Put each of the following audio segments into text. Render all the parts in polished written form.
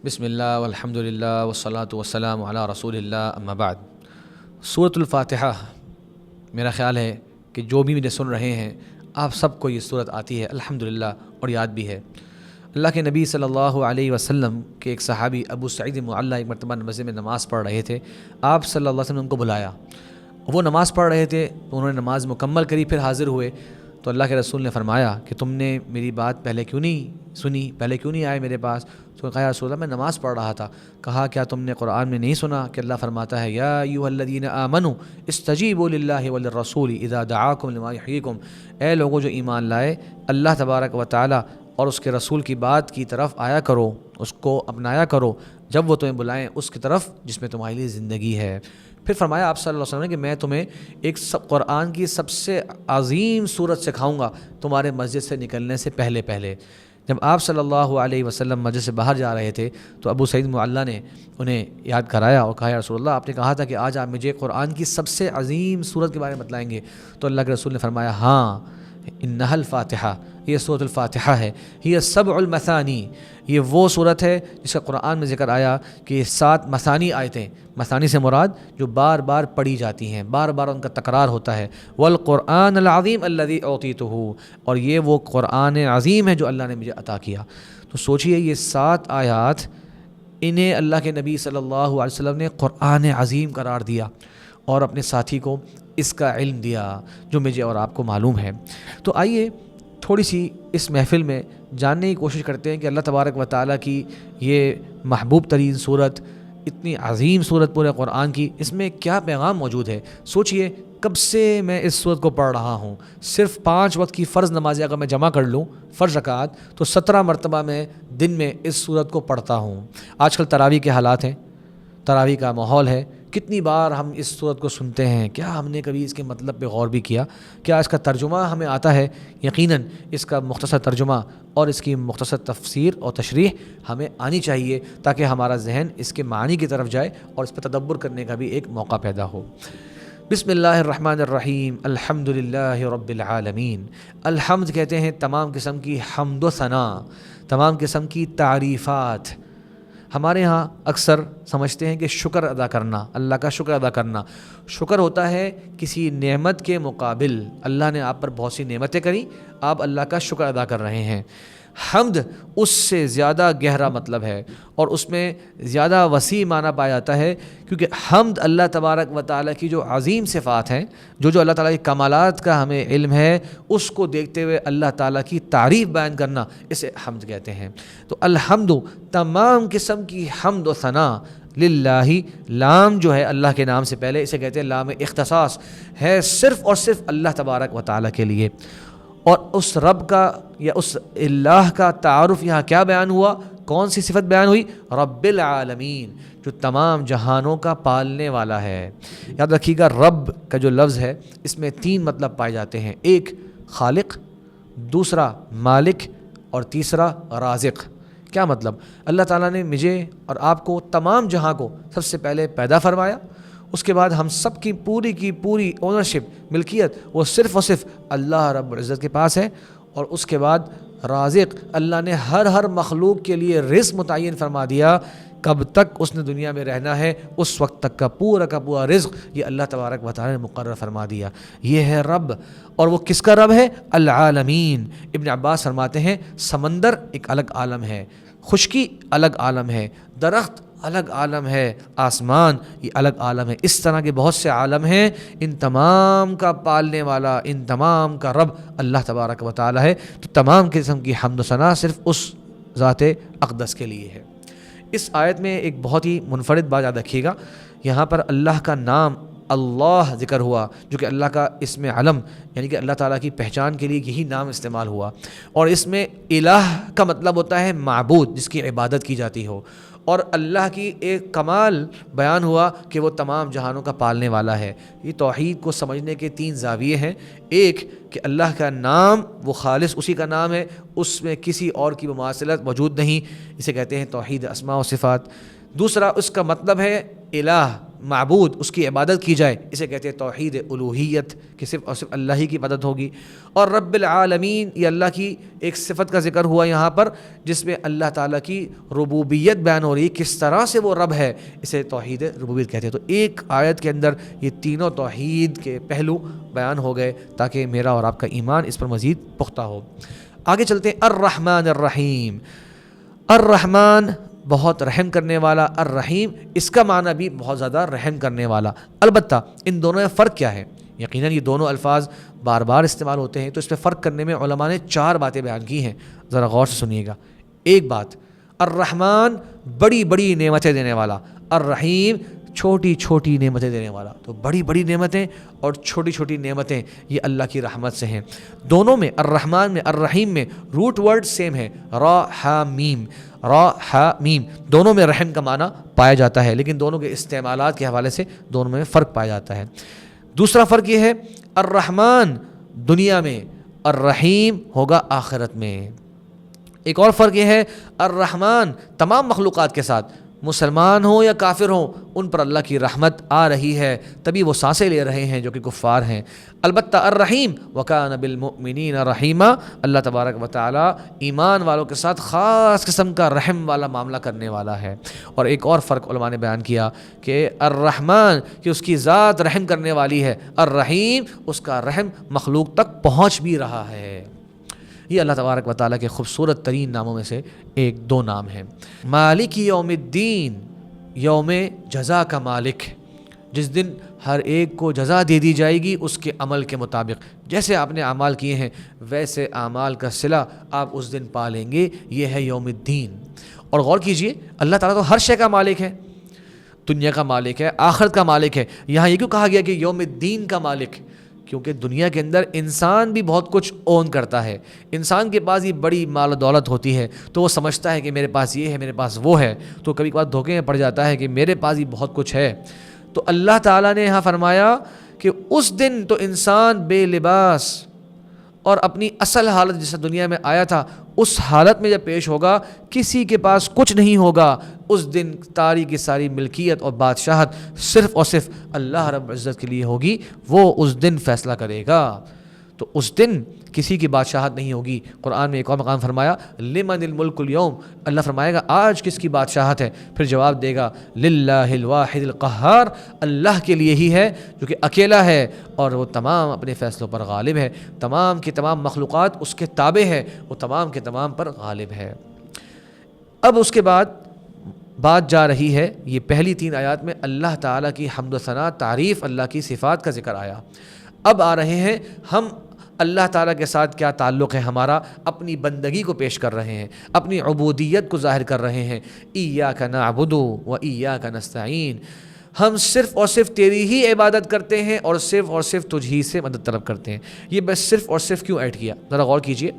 بسم اللہ والحمد للہ والصلاۃ والسلام علی رسول اللہ اما بعد۔ سورۃ الفاتحہ، میرا خیال ہے کہ جو بھی مجھے سن رہے ہیں آپ سب کو یہ صورت آتی ہے الحمدللہ، اور یاد بھی ہے۔ اللہ کے نبی صلی اللہ علیہ وسلم کے ایک صحابی ابو سعید معلّہ ایک مرتبہ مسجد میں نماز پڑھ رہے تھے۔ آپ صلی اللہ علیہ وسلم نے ان کو بلایا، وہ نماز پڑھ رہے تھے تو انہوں نے نماز مکمل کری، پھر حاضر ہوئے تو اللہ کے رسول نے فرمایا کہ تم نے میری بات پہلے کیوں نہیں سنی، پہلے کیوں نہیں آئے میرے پاس؟ تو کہا یا رسول اللہ میں نماز پڑھ رہا تھا۔ کہا کیا تم نے قرآن میں نہیں سنا کہ اللہ فرماتا ہے یا ایھا الذین آمنوا استجیبوا للہ وللرسول اذا دعاکم لما یحییکم، اے لوگوں جو ایمان لائے، اللہ تبارک و تعالی اور اس کے رسول کی بات کی طرف آیا کرو، اس کو اپنایا کرو جب وہ تمہیں بلائیں اس کی طرف جس میں تمہارے لیے زندگی ہے۔ پھر فرمایا آپ صلی اللہ علیہ وسلم نے کہ میں تمہیں ایک قرآن کی سب سے عظیم صورت سکھاؤں گا تمہارے مسجد سے نکلنے سے پہلے۔ جب آپ صلی اللہ علیہ وسلم مسجد سے باہر جا رہے تھے تو ابو سعید معلّہ نے انہیں یاد کرایا اور کہا یا رسول اللہ آپ نے کہا تھا کہ آج آپ مجھے قرآن کی سب سے عظیم صورت کے بارے میں بتلائیں گے، تو اللہ کے رسول نے فرمایا ہاں انہا الفاتحہ، یہ سورۃ الفاتحہ ہے، یہ سبع المثانی، یہ وہ صورت ہے جس کا قرآن میں ذکر آیا کہ یہ 7 مثانی آیتیں، مثانی سے مراد جو بار بار پڑھی جاتی ہیں، بار بار ان کا تکرار ہوتا ہے۔ والقرآن العظیم الذی اعطیتہ، اور یہ وہ قرآن عظیم ہے جو اللہ نے مجھے عطا کیا۔ تو سوچئے یہ 7 آیات، انہیں اللہ کے نبی صلی اللہ علیہ وسلم نے قرآن عظیم قرار دیا اور اپنے ساتھی کو اس کا علم دیا جو مجھے اور آپ کو معلوم ہے۔ تو آئیے تھوڑی سی اس محفل میں جاننے کی کوشش کرتے ہیں کہ اللہ تبارک و تعالیٰ کی یہ محبوب ترین صورت، اتنی عظیم صورت پورے قرآن کی، اس میں کیا پیغام موجود ہے۔ سوچئے کب سے میں اس صورت کو پڑھ رہا ہوں، صرف 5 وقت کی فرض نمازیں اگر میں جمع کر لوں فرض رکعات تو 17 مرتبہ میں دن میں اس صورت کو پڑھتا ہوں۔ آج کل تراویح کے حالات ہیں، تراویح کا ماحول ہے، کتنی بار ہم اس صورت کو سنتے ہیں، کیا ہم نے کبھی اس کے مطلب پہ غور بھی کیا؟ کیا اس کا ترجمہ ہمیں آتا ہے؟ یقیناً اس کا مختصر ترجمہ اور اس کی مختصر تفسیر اور تشریح ہمیں آنی چاہیے تاکہ ہمارا ذہن اس کے معنی کی طرف جائے اور اس پہ تدبر کرنے کا بھی ایک موقع پیدا ہو۔ بسم اللہ الرحمن الرحیم، الحمد للہ رب العالمین۔ الحمد کہتے ہیں تمام قسم کی حمد و ثنا، تمام قسم کی تعریفات۔ ہمارے ہاں اکثر سمجھتے ہیں کہ شکر ادا کرنا، اللہ کا شکر ادا کرنا، شکر ہوتا ہے کسی نعمت کے مقابل، اللہ نے آپ پر بہت سی نعمتیں کری، آپ اللہ کا شکر ادا کر رہے ہیں۔ حمد اس سے زیادہ گہرا مطلب ہے اور اس میں زیادہ وسیع معنی پایا جاتا ہے، کیونکہ حمد اللہ تبارک و تعالیٰ کی جو عظیم صفات ہیں، جو اللہ تعالیٰ کی کمالات کا ہمیں علم ہے، اس کو دیکھتے ہوئے اللہ تعالیٰ کی تعریف بیان کرنا، اسے حمد کہتے ہیں۔ تو الحمد، تمام قسم کی حمد و ثنا للہ، لام جو ہے اللہ کے نام سے پہلے، اسے کہتے ہیں لام اختصاص، ہے صرف اور صرف اللہ تبارک و تعالیٰ کے لیے۔ اور اس رب کا یا اس اللہ کا تعارف یہاں کیا بیان ہوا؟ کون سی صفت بیان ہوئی؟ رب العالمین، جو تمام جہانوں کا پالنے والا ہے۔ یاد رکھیے گا رب کا جو لفظ ہے اس میں 3 مطلب پائے جاتے ہیں، ایک خالق، دوسرا مالک، اور تیسرا رازق۔ کیا مطلب؟ اللہ تعالیٰ نے مجھے اور آپ کو تمام جہاں کو سب سے پہلے پیدا فرمایا، اس کے بعد ہم سب کی پوری اونرشپ، ملکیت وہ صرف اور صرف اللہ رب العزت کے پاس ہے، اور اس کے بعد رازق، اللہ نے ہر مخلوق کے لیے رزق متعین فرما دیا، کب تک اس نے دنیا میں رہنا ہے اس وقت تک کا پورا رزق یہ اللہ تبارک و تعالی نے مقرر فرما دیا۔ یہ ہے رب، اور وہ کس کا رب ہے؟ العالمین۔ ابن عباس فرماتے ہیں سمندر ایک الگ عالم ہے، خشکی الگ عالم ہے، درخت الگ عالم ہے، آسمان یہ الگ عالم ہے، اس طرح کے بہت سے عالم ہیں، ان تمام کا پالنے والا، ان تمام کا رب اللہ تبارک و تعالی ہے۔ تو تمام قسم کی حمد و ثنا صرف اس ذات اقدس کے لیے ہے۔ اس آیت میں ایک بہت ہی منفرد بات یاد رکھیے گا، یہاں پر اللہ کا نام اللہ ذکر ہوا، جو کہ اللہ کا اسم علم، یعنی کہ اللہ تعالیٰ کی پہچان کے لیے یہی نام استعمال ہوا، اور اس میں الہ کا مطلب ہوتا ہے معبود، جس کی عبادت کی جاتی ہو، اور اللہ کی ایک کمال بیان ہوا کہ وہ تمام جہانوں کا پالنے والا ہے۔ یہ توحید کو سمجھنے کے 3 زاویے ہیں، ایک کہ اللہ کا نام وہ خالص اسی کا نام ہے، اس میں کسی اور کی مماثلت موجود نہیں، اسے کہتے ہیں توحید اسماء و صفات۔ دوسرا اس کا مطلب ہے الہ، معبود اس کی عبادت کی جائے، اسے کہتے ہیں توحید الوہیت، کہ صرف اور صرف اللہ ہی کی عبادت ہوگی۔ اور رب العالمین، یہ اللہ کی ایک صفت کا ذکر ہوا یہاں پر جس میں اللہ تعالیٰ کی ربوبیت بیان ہو رہی ہے، کس طرح سے وہ رب ہے، اسے توحید ربوبیت کہتے ہیں۔ تو ایک آیت کے اندر یہ تینوں توحید کے پہلو بیان ہو گئے تاکہ میرا اور آپ کا ایمان اس پر مزید پختہ ہو۔ آگے چلتے ہیں، الرحمن الرحیم۔ الرحمن بہت رحم کرنے والا، الرحیم اس کا معنی بھی بہت زیادہ رحم کرنے والا۔ البتہ ان دونوں میں فرق کیا ہے؟ یقیناً یہ دونوں الفاظ بار بار استعمال ہوتے ہیں، تو اس پہ فرق کرنے میں علماء نے 4 باتیں بیان کی ہیں، ذرا غور سے سنیے گا۔ ایک بات، الرحمن بڑی بڑی نعمتیں دینے والا، الرحیم چھوٹی چھوٹی نعمتیں دینے والا۔ تو بڑی بڑی نعمتیں اور چھوٹی چھوٹی نعمتیں یہ اللہ کی رحمت سے ہیں۔ دونوں میں، الرحمن میں الرحیم میں روٹ ورڈ سیم ہے، را ہا میم، را ہا میم، دونوں میں رحم کا معنی پایا جاتا ہے، لیکن دونوں کے استعمالات کے حوالے سے دونوں میں فرق پایا جاتا ہے۔ دوسرا فرق یہ ہے، الرحمن دنیا میں، الرحیم ہوگا آخرت میں۔ ایک اور فرق یہ ہے، الرحمن تمام مخلوقات کے ساتھ، مسلمان ہوں یا کافر ہوں، ان پر اللہ کی رحمت آ رہی ہے، تبھی وہ سانسیں لے رہے ہیں جو کہ کفار ہیں۔ البتہ الرحیم وکان بالمؤمنین رحیما، اللہ تبارک و تعالی ایمان والوں کے ساتھ خاص قسم کا رحم والا معاملہ کرنے والا ہے۔ اور ایک اور فرق علماء نے بیان کیا کہ الرحمن کہ اس کی ذات رحم کرنے والی ہے، الرحیم اس کا رحم مخلوق تک پہنچ بھی رہا ہے۔ یہ اللہ تبارک و تعالیٰ کے خوبصورت ترین ناموں میں سے 2 نام ہیں۔ مالک یوم الدین، یوم جزا کا مالک، جس دن ہر ایک کو جزا دے دی جائے گی اس کے عمل کے مطابق، جیسے آپ نے اعمال کیے ہیں ویسے اعمال کا صلہ آپ اس دن پا لیں گے، یہ ہے یوم الدین۔ اور غور کیجئے، اللہ تعالیٰ تو ہر شے کا مالک ہے، دنیا کا مالک ہے، آخرت کا مالک ہے۔ یہاں یہ کیوں کہا گیا کہ یوم الدین کا مالک؟ کیونکہ دنیا کے اندر انسان بھی بہت کچھ اون کرتا ہے، انسان کے پاس یہ بڑی مال و دولت ہوتی ہے تو وہ سمجھتا ہے کہ میرے پاس یہ ہے، میرے پاس وہ ہے، تو کبھی کبھار دھوکے میں پڑ جاتا ہے کہ میرے پاس یہ بہت کچھ ہے۔ تو اللہ تعالیٰ نے یہاں فرمایا کہ اس دن تو انسان بے لباس اور اپنی اصل حالت جیسے دنیا میں آیا تھا اس حالت میں جب پیش ہوگا، کسی کے پاس کچھ نہیں ہوگا۔ اس دن ساری کی ساری ملکیت اور بادشاہت صرف اور صرف اللہ رب العزت کے لیے ہوگی، وہ اس دن فیصلہ کرے گا۔ تو اس دن کسی کی بادشاہت نہیں ہوگی۔ قرآن میں ایک اور مقام فرمایا لمن الملک اليوم، اللہ فرمائے گا آج کس کی بادشاہت ہے؟ پھر جواب دے گا للہ الواحد القہار، اللہ کے لیے ہی ہے جو کہ اکیلا ہے اور وہ تمام اپنے فیصلوں پر غالب ہے، تمام کی تمام مخلوقات اس کے تابع ہے، وہ تمام کے تمام پر غالب ہے۔ اب اس کے بعد بات جا رہی ہے، یہ پہلی 3 آیات میں اللہ تعالیٰ کی حمد و ثنا، تعریف، اللہ کی صفات کا ذکر آیا۔ اب آ رہے ہیں ہم اللہ تعالیٰ کے ساتھ کیا تعلق ہے ہمارا، اپنی بندگی کو پیش کر رہے ہیں، اپنی عبودیت کو ظاہر کر رہے ہیں۔ ایاک نعبد و ایاک نستعین، ہم صرف اور صرف تیری ہی عبادت کرتے ہیں اور صرف تجھ ہی سے مدد طلب کرتے ہیں۔ یہ بس صرف اور صرف کیوں ایڈ کیا، ذرا غور کیجئے۔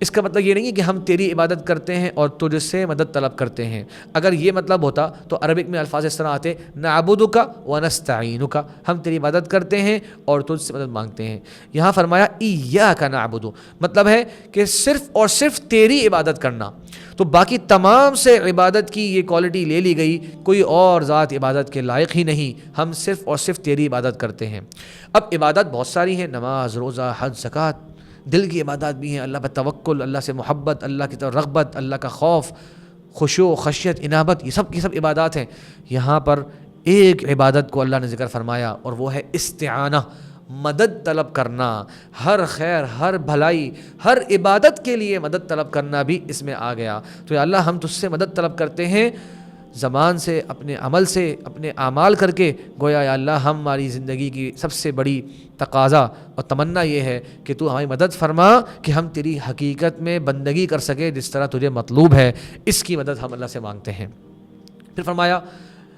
اس کا مطلب یہ نہیں ہے کہ ہم تیری عبادت کرتے ہیں اور تجھ سے مدد طلب کرتے ہیں۔ اگر یہ مطلب ہوتا تو عربک میں الفاظ اس طرح آتے نعبدک و نستعینک، ہم تیری عبادت کرتے ہیں اور تجھ سے مدد مانگتے ہیں۔ یہاں فرمایا ایاک نعبد، مطلب ہے کہ صرف اور صرف تیری عبادت کرنا۔ تو باقی تمام سے عبادت کی یہ کوالٹی لے لی گئی، کوئی اور ذات عبادت کے لائق ہی نہیں، ہم صرف اور صرف تیری عبادت کرتے ہیں۔ اب عبادت بہت ساری ہیں، نماز، روزہ، حج، زکوٰۃ، دل کی عبادات بھی ہیں، اللہ پر توکل، اللہ سے محبت، اللہ کی طرف رغبت، اللہ کا خوف، خشوع، خشیت، انابت، یہ سب کی سب عبادات ہیں۔ یہاں پر ایک عبادت کو اللہ نے ذکر فرمایا اور وہ ہے استعانہ، مدد طلب کرنا۔ ہر خیر، ہر بھلائی، ہر عبادت کے لیے مدد طلب کرنا بھی اس میں آ گیا۔ تو یا اللہ ہم تجھ سے مدد طلب کرتے ہیں، زبان سے، اپنے عمل سے، اپنے اعمال کر کے، گویا یا اللہ ہماری زندگی کی سب سے بڑی تقاضا اور تمنا یہ ہے کہ تو ہماری مدد فرما کہ ہم تیری حقیقت میں بندگی کر سکے جس طرح تجھے مطلوب ہے، اس کی مدد ہم اللہ سے مانگتے ہیں۔ پھر فرمایا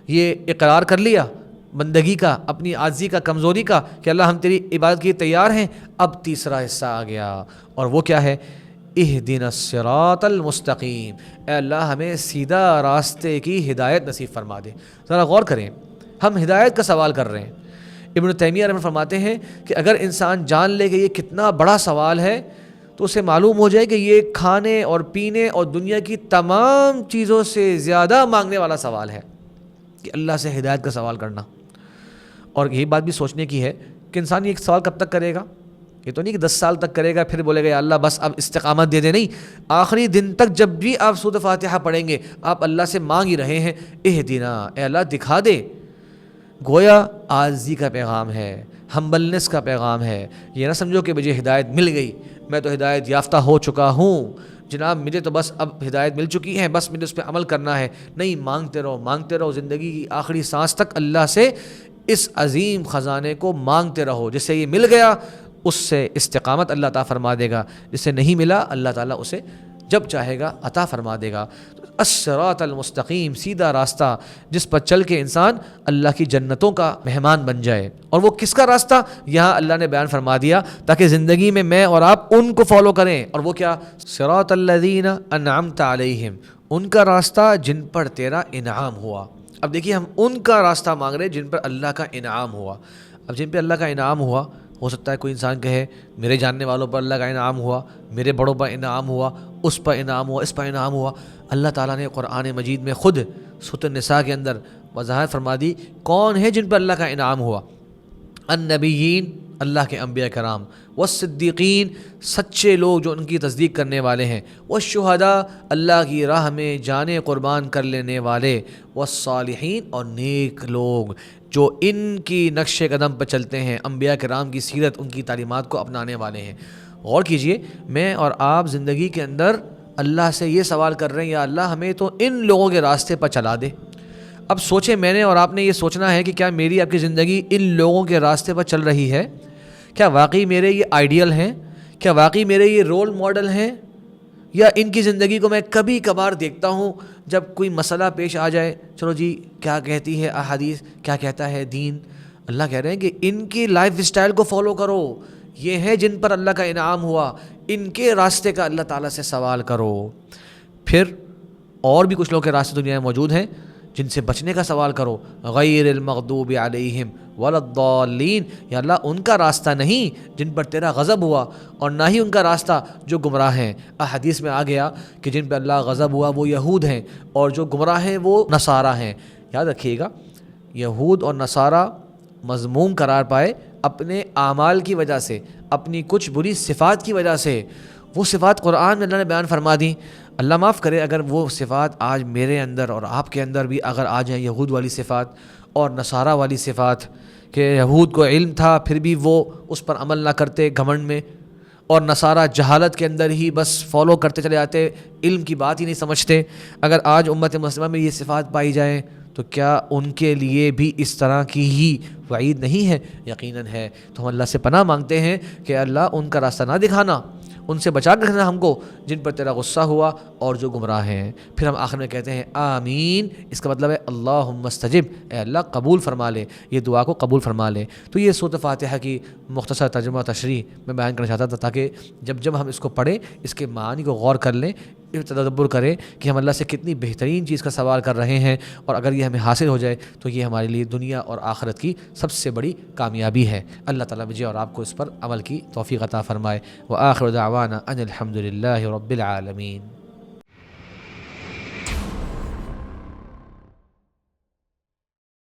یہ اقرار کر لیا بندگی کا، اپنی عاجزی کا، کمزوری کا، کہ اللہ ہم تیری عبادت کے تیار ہیں۔ اب تیسرا حصہ آ گیا اور وہ کیا ہے؟ اہدنا الصراط المستقیم، اے اللہ ہمیں سیدھا راستے کی ہدایت نصیب فرما دے۔ ذرا غور کریں، ہم ہدایت کا سوال کر رہے ہیں۔ ابن تیمیہ رحمہ فرماتے ہیں کہ اگر انسان جان لے کہ یہ کتنا بڑا سوال ہے تو اسے معلوم ہو جائے کہ یہ کھانے اور پینے اور دنیا کی تمام چیزوں سے زیادہ مانگنے والا سوال ہے، کہ کہ اللہ سے ہدایت کا سوال کرنا. اور یہی بات بھی سوچنے کی ہے کہ انسان یہ سوال کب تک کرے گا. یہ تو نہیں کہ 10 سال تک کرے گا پھر بولے گا یا اللہ بس اب استقامت دے دے. نہیں, آخری دن تک جب بھی آپ سورۃ فاتحہ پڑھیں گے آپ اللہ سے مانگ ہی رہے ہیں اہدنا, اے اللہ دکھا دے. گویا عاجزی کا پیغام ہے, ہمبلنس کا پیغام ہے. یہ نہ سمجھو کہ مجھے ہدایت مل گئی, میں تو ہدایت یافتہ ہو چکا ہوں, جناب مجھے تو بس اب ہدایت مل چکی ہے, بس مجھے اس پہ عمل کرنا ہے. نہیں, مانگتے رہو مانگتے رہو, زندگی کی آخری سانس تک اللہ سے اس عظیم خزانے کو مانگتے رہو. جس سے یہ مل گیا اس سے استقامت اللہ تعالیٰ فرما دے گا, جس سے نہیں ملا اللہ تعالیٰ اسے جب چاہے گا عطا فرما دے گا. الصراط المستقیم, سیدھا راستہ جس پر چل کے انسان اللہ کی جنتوں کا مہمان بن جائے. اور وہ کس کا راستہ یہاں اللہ نے بیان فرما دیا تاکہ زندگی میں میں اور آپ ان کو فالو کریں. اور وہ کیا؟ صراط الذین انعمت علیہم, ان کا راستہ جن پر تیرا انعام ہوا. اب دیکھیے ہم ان کا راستہ مانگ رہے جن پر اللہ کا انعام ہوا. اب جن پہ اللہ کا انعام ہوا, ہو سکتا ہے کوئی انسان کہے میرے جاننے والوں پر اللہ کا انعام ہوا, میرے بڑوں پر انعام ہوا, اس پر انعام ہوا, اس پر انعام ہوا. اللہ تعالیٰ نے قرآن مجید میں خود سورۃ النساء کے اندر وضاحت فرما دی کون ہے جن پر اللہ کا انعام ہوا. النبیین, اللہ کے انبیاء کرام, والصدیقین, سچے لوگ جو ان کی تصدیق کرنے والے ہیں, والشہداء, اللہ کی راہ میں جانیں قربان کر لینے والے, والصالحین, اور نیک لوگ جو ان کی نقش قدم پر چلتے ہیں, انبیاء کرام کی سیرت ان کی تعلیمات کو اپنانے والے ہیں. غور کیجئے, میں اور آپ زندگی کے اندر اللہ سے یہ سوال کر رہے ہیں یا اللہ ہمیں تو ان لوگوں کے راستے پر چلا دے. اب سوچیں, میں نے اور آپ نے یہ سوچنا ہے کہ کیا میری آپ کی زندگی ان لوگوں کے راستے پر چل رہی ہے؟ کیا واقعی میرے یہ آئیڈیل ہیں؟ کیا واقعی میرے یہ رول ماڈل ہیں؟ یا ان کی زندگی کو میں کبھی کبھار دیکھتا ہوں جب کوئی مسئلہ پیش آ جائے, چلو جی کیا کہتی ہے احادیث, کیا کہتا ہے دین. اللہ کہہ رہے ہیں کہ ان کی لائف سٹائل کو فالو کرو, یہ ہیں جن پر اللہ کا انعام ہوا, ان کے راستے کا اللہ تعالیٰ سے سوال کرو. پھر اور بھی کچھ لوگ کے راستے دنیا میں موجود ہیں جن سے بچنے کا سوال کرو. غیر المغضوب علیہم ولا الضالین, یا اللہ ان کا راستہ نہیں جن پر تیرا غضب ہوا, اور نہ ہی ان کا راستہ جو گمراہ ہیں. احادیث میں آ گیا کہ جن پہ اللہ غضب ہوا وہ یہود ہیں, اور جو گمراہ ہیں وہ نصارہ ہیں. یاد رکھیے گا, یہود اور نصارہ مذموم قرار پائے اپنے اعمال کی وجہ سے, اپنی کچھ بری صفات کی وجہ سے. وہ صفات قرآن میں اللہ نے بیان فرما دی. اللہ معاف کرے اگر وہ صفات آج میرے اندر اور آپ کے اندر بھی اگر آ جائیں, یہود والی صفات اور نصارہ والی صفات, کہ یہود کو علم تھا پھر بھی وہ اس پر عمل نہ کرتے گھمنڈ میں, اور نصارہ جہالت کے اندر ہی بس فالو کرتے چلے جاتے, علم کی بات ہی نہیں سمجھتے. اگر آج امت مسلمہ میں یہ صفات پائی جائیں تو کیا ان کے لیے بھی اس طرح کی ہی وعید نہیں ہے؟ یقیناً ہے. تو ہم اللہ سے پناہ مانگتے ہیں کہ اللہ ان کا راستہ نہ دکھانا, ان سے بچا کے رکھنا ہم کو جن پر تیرا غصہ ہوا اور جو گمراہ ہیں. پھر ہم آخر میں کہتے ہیں آمین, اس کا مطلب ہے اللہم استجب, اے اللہ قبول فرما لے, یہ دعا کو قبول فرما لے. تو یہ سورۃ فاتحہ کی مختصر ترجمہ تشریح میں بیان کرنا چاہتا تھا تاکہ جب ہم اس کو پڑھیں اس کے معانی کو غور کر لیں, تدبر کریں کہ ہم اللہ سے کتنی بہترین چیز کا سوال کر رہے ہیں, اور اگر یہ ہمیں حاصل ہو جائے تو یہ ہمارے لیے دنیا اور آخرت کی سب سے بڑی کامیابی ہے. اللہ تعالیٰ مجھے اور آپ کو اس پر عمل کی توفیق عطا فرمائے. وآخر دعوانا ان الحمد للہ رب العالمین.